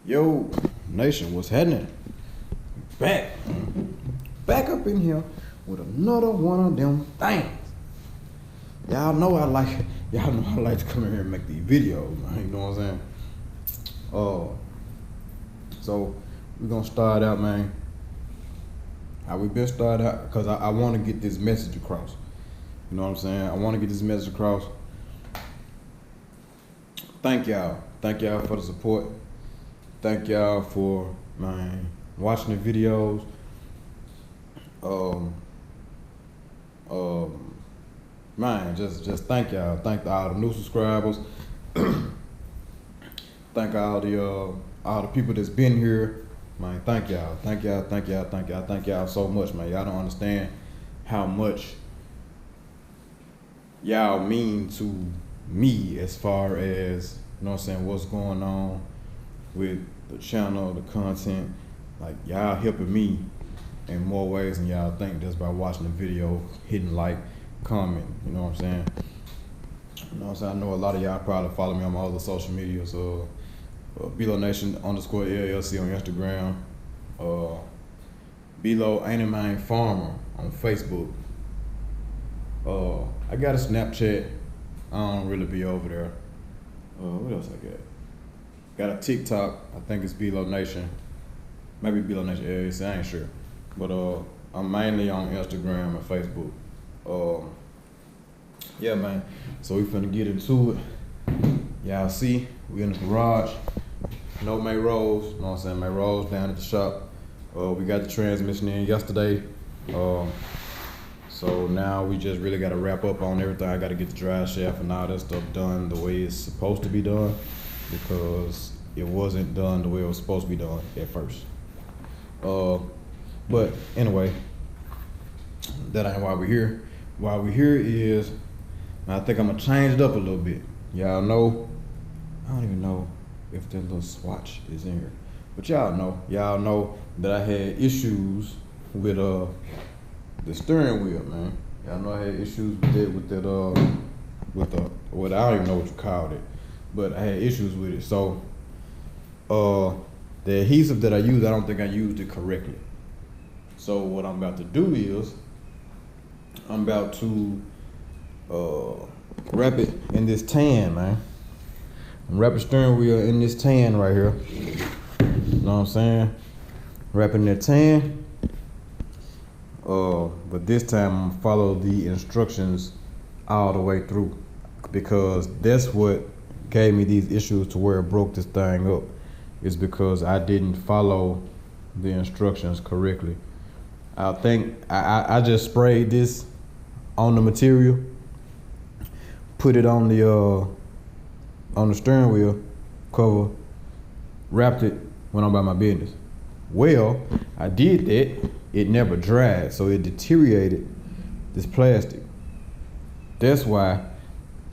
Yo, nation, what's happening? Back up in here with another one of them things. Y'all know I like to come in here and make these videos, man. You know what I'm saying? So we're gonna start out, man. How we been started out, because I want to get this message across. You know what I'm saying? I want to get this message across. Thank y'all for the support. Thank y'all for, man, watching the videos. Man, just thank y'all. Thank all the new subscribers. Thank all the people that's been here. Man, thank y'all so much, man. Y'all don't understand how much y'all mean to me as far as, you know what I'm saying, what's going on with the channel, the content. Like, y'all helping me in more ways than y'all think just by watching the video, hitting like, comment, you know what I'm saying? You know what I'm saying? I know a lot of y'all probably follow me on my other social media, so BeeloNation _LLC on Instagram, BeeloNation Farmer on Facebook. I got a Snapchat. I don't really be over there. What else I got? Got a TikTok. I think it's BeeloNation. Maybe BeeloNation LLC, I ain't sure. But I'm mainly on Instagram and Facebook. Yeah, man. So we finna get into it. Y'all see, we in the garage. No MayRose, you know what I'm saying? MayRose down at the shop. We got the transmission in yesterday. So now we just really gotta wrap up on everything. I gotta get the drive shaft and all that stuff done the way it's supposed to be done, because it wasn't done the way it was supposed to be done at first. But anyway, that ain't why we're here. Why we're here is, I think I'm gonna change it up a little bit. Y'all know, I don't even know if that little swatch is in here, but y'all know that I had issues with the steering wheel, man. Y'all know I had issues with that what I don't even know what you called it, but I had issues with it. So the adhesive that I used, I don't think I used it correctly. So what I'm about to do is, I'm about to wrap it in this tan, man. I'm wrapping the steering wheel in this tan right here. You know what I'm saying? Wrapping that tan. But this time I'm gonna follow the instructions all the way through, because that's what gave me these issues to where it broke this thing up. Is because I didn't follow the instructions correctly. I think I just sprayed this on the material, put it on the steering wheel cover, wrapped it, went on about my business. Well, I did that, it never dried, so it deteriorated this plastic. That's why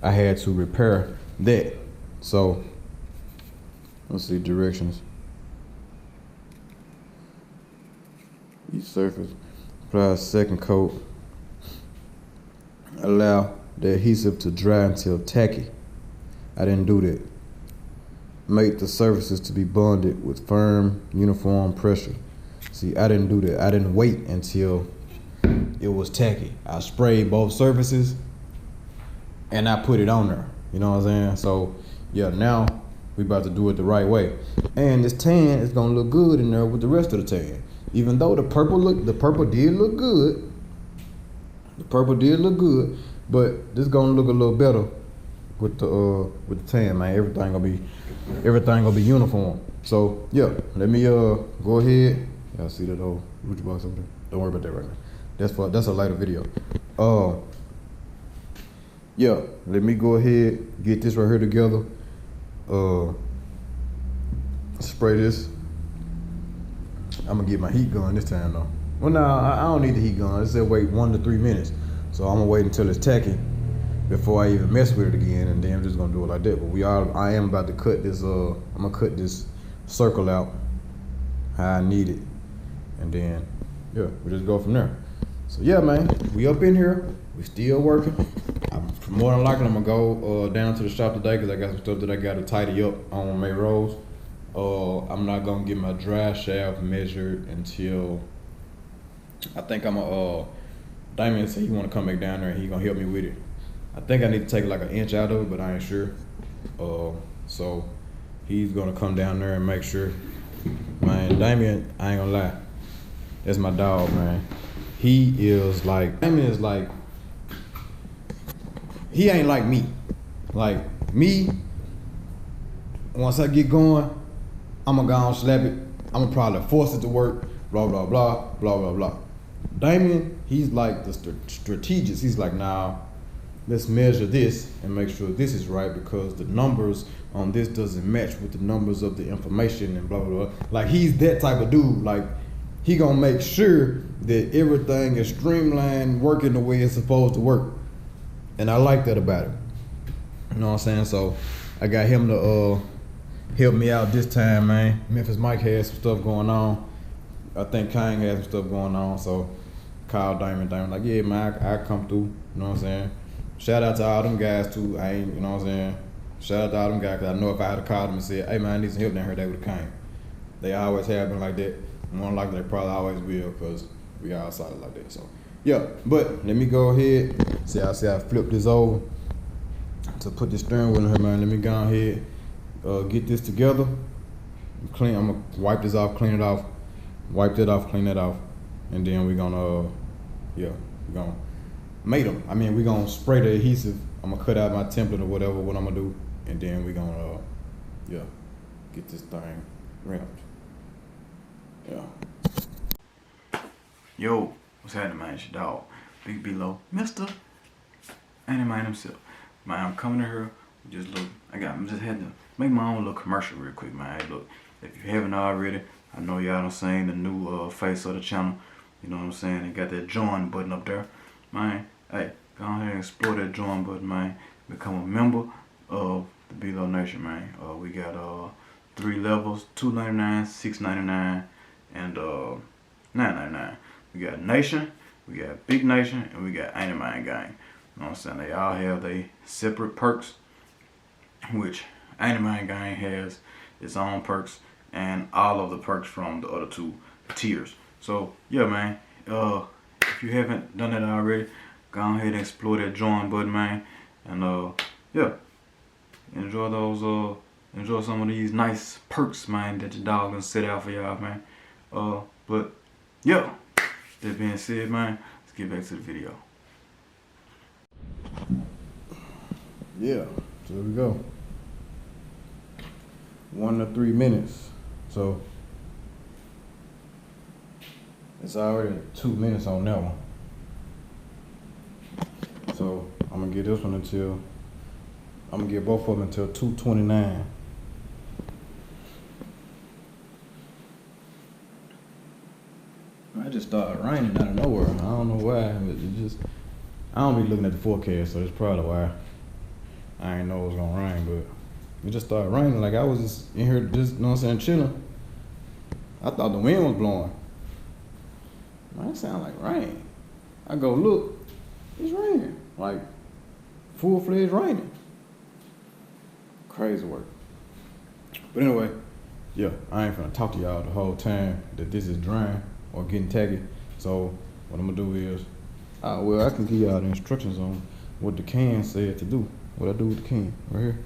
I had to repair that. So let's see directions. Each surface, apply a second coat. Allow the adhesive to dry until tacky. I didn't do that. Make the surfaces to be bonded with firm, uniform pressure. See, I didn't do that. I didn't wait until it was tacky. I sprayed both surfaces and I put it on there. You know what I'm saying? So yeah, now we about to do it the right way. And this tan is gonna look good in there with the rest of the tan. Even though the purple did look good. The purple did look good, but this gonna look a little better with the tan, man. Everything gonna be uniform. So yeah, let me go ahead. Y'all see that old Ruby box over there? Don't worry about that right now. That's a later video. Yeah, let me go ahead, get this right here together. Spray this. I'm gonna get my heat gun this time though. Well, no, I don't need the heat gun. It said wait 1 to 3 minutes. So I'm gonna wait until it's tacky before I even mess with it again, and then I'm just gonna do it like that. But I am about to cut this, I'm gonna cut this circle out how I need it. And then, yeah, we just go from there. So yeah, man, we up in here. We still working. More than likely, I'm gonna go down to the shop today because I got some stuff that I gotta tidy up on MayRose. I'm not gonna get my dry shaft measured until I think I'm Damien said he wanna come back down there and he gonna help me with it. I think I need to take like an inch out of it, but I ain't sure. So he's gonna come down there and make sure. Man, Damien, I ain't gonna lie, that's my dog, man. Damien is like, he ain't like me. Like me, once I get going, I'm gonna go and slap it. I'm gonna probably force it to work, blah, blah, blah, blah, blah, blah. Damien, he's like the strategist. He's like, nah, let's measure this and make sure this is right because the numbers on this doesn't match with the numbers of the information and blah, blah, blah. Like, he's that type of dude. Like, he gonna make sure that everything is streamlined, working the way it's supposed to work. And I like that about him. You know what I'm saying? So I got him to help me out this time, man. Memphis Mike has some stuff going on. I think Kang has some stuff going on. So called Damon like, yeah, man, I come through. You know what I'm saying? Shout out to all them guys too. I ain't, you know what I'm saying? Shout out to all them guys, because I know if I had called them and said, hey man, I need some help down here, they would have came. They always have been like that. More likely they probably always will, because we all solid like that. So yeah, but let me go ahead. See I flip this over to put the steering wheel in here, man. Let me go ahead, get this together. I'm gonna wipe this off, clean it off, wipe that off, clean that off, and then we're gonna, we're gonna mate them. I mean, we're gonna spray the adhesive. I'm gonna cut out my template or whatever, what I'm gonna do, and then we're gonna, get this thing wrapped. Yeah. Yo, what's happening, man? It's your dog, Big Below, Mr. Animate himself. Man, I'm coming in here. I'm just had to make my own little commercial real quick, man. Hey, look, if you haven't already, I know y'all done seen the new face of the channel. You know what I'm saying? They got that join button up there, man. Hey, go ahead and explore that join button, man. Become a member of the BeeloNation, man. We got 3 levels: $2.99, $6.99, and $9.99. We got Nation, we got Big Nation, and we got Ain't Mine Gang. You know what I'm saying? They all have their separate perks, which Ain't Mine Gang has its own perks, and all of the perks from the other 2 tiers. So yeah, man. If you haven't done that already, go ahead and explore that join button, man. And enjoy those. Enjoy some of these nice perks, man, that your dog gonna set out for y'all, man. But yeah, that being said, man, let's get back to the video. Yeah, so here we go. 1 to 3 minutes. So it's already 2 minutes on that one. So I'm gonna get this one I'm gonna get both of them until 2:29. I just started raining out of nowhere. I don't know why. I don't be looking at the forecast, so that's probably why I ain't know it was gonna rain, but it just started raining. Like I was just in here, just, you know what I'm saying, chilling. I thought the wind was blowing. Man, it sound like rain. I go look, it's raining. Like full-fledged raining. Crazy work. But anyway, yeah, I ain't finna talk to y'all the whole time that this is drying or getting tacky. So what I'm gonna do is, I can give y'all the instructions on what the can said to do. What I do with the can, right here.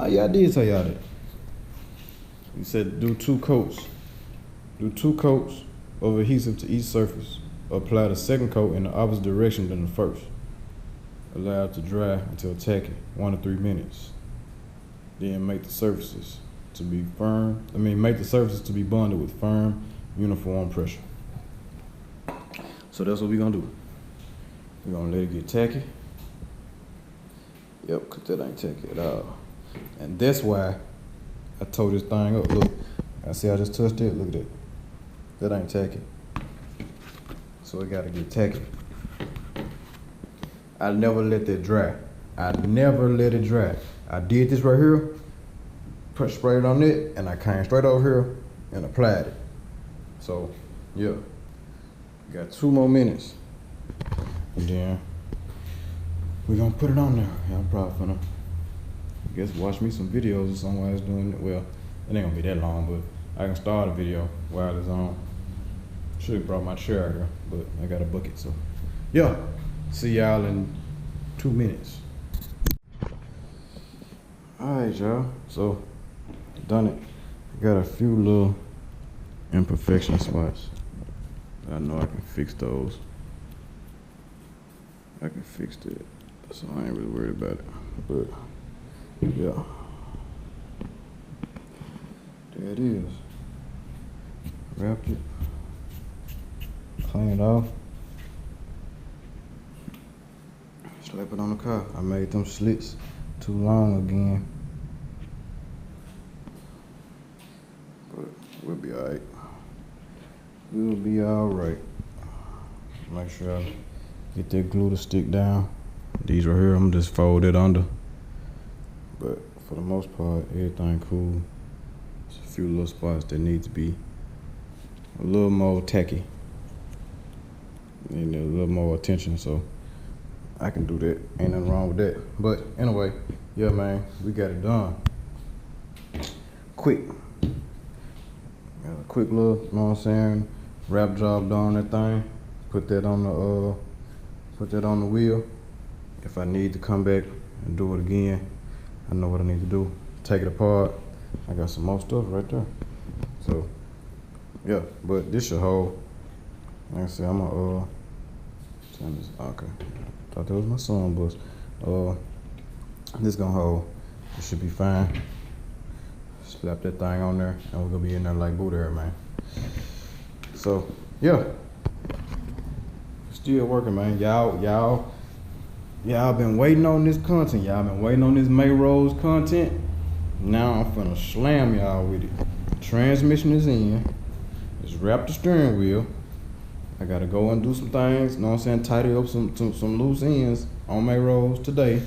Yeah, I did tell y'all that. He said do 2 coats. Do 2 coats of adhesive to each surface. Apply the second coat in the opposite direction than the first. Allow it to dry until tacky, 1 to 3 minutes. Then make the surfaces to be bonded with firm, uniform pressure. So that's what we're gonna do. We're gonna let it get tacky. Yep, cause that ain't tacky at all. And that's why I tore this thing up. Look, I see I just touched it, look at that. That ain't tacky. So it gotta get tacky. I never let that dry. I never let it dry. I did this right here, sprayed it on it, and I came straight over here and applied it. So, yeah. Got 2 more minutes. And then we're gonna put it on there. Yeah, I'm probably gonna, watch me some videos or something while I was doing it. Well, It ain't gonna be that long, but I can start a video while it's on. Should've brought my chair out here, but I got a bucket, so. Yeah, see y'all in 2 minutes. Alright, y'all, so done it. Got a few little imperfection spots. I know I can fix those. I can fix that, so I ain't really worried about it. But yeah, there it is. Wrapped it, clean it off, slap it on the car. I made them slits too long again, but we'll be alright. We'll be alright. Make sure I get that glue to stick down. These right here, I'm just fold it under. But for the most part, everything cool. There's a few little spots that need to be a little more tacky. Need a little more attention, so I can do that. Ain't nothing wrong with that. But anyway, yeah, man, we got it done. Quick. Got a quick little, you know what I'm saying, wrap job done on that thing. Put that on the wheel. If I need to come back and do it again, I know what I need to do. Take it apart. I got some more stuff right there. So yeah, but this should hold. Like I said, I'm gonna turn this. Okay, thought that was my son bus. This gonna hold. It should be fine. Slap that thing on there, and we're gonna be in there like boot air, man. So yeah, still working, man. Y'all been waiting on this content. Y'all been waiting on this MayRose content. Now I'm finna slam y'all with it. Transmission is in. Just wrap the steering wheel. I gotta go and do some things, you know what I'm saying, tidy up some loose ends on MayRose today.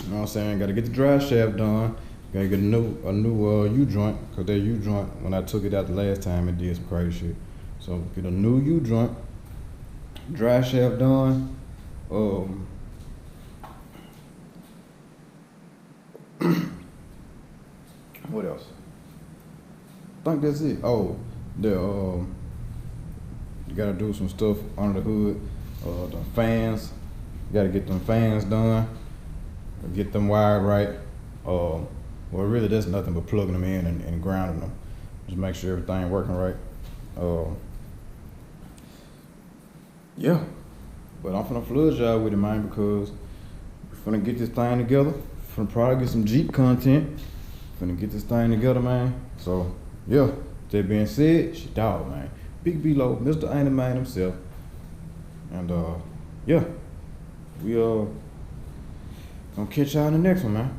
You know what I'm saying? Gotta get the drive shaft done. Gotta get a new U-joint, cause that U-joint, when I took it out the last time, it did some crazy shit. So get a new U-joint, drive shaft done. What else? I think that's it. Oh, you gotta do some stuff under the hood. The fans, you gotta get them fans done. Get them wired right. Well, really, that's nothing but plugging them in and grounding them. Just make sure everything working right. Yeah, but I'm finna flood y'all with it, man, because we're finna get this thing together. Finna probably get some Jeep content. Finna get this thing together, man. So yeah, that being said, she dog, man. Big Belo, Mr. Ain't Man himself. And yeah, we gonna catch y'all in the next one, man.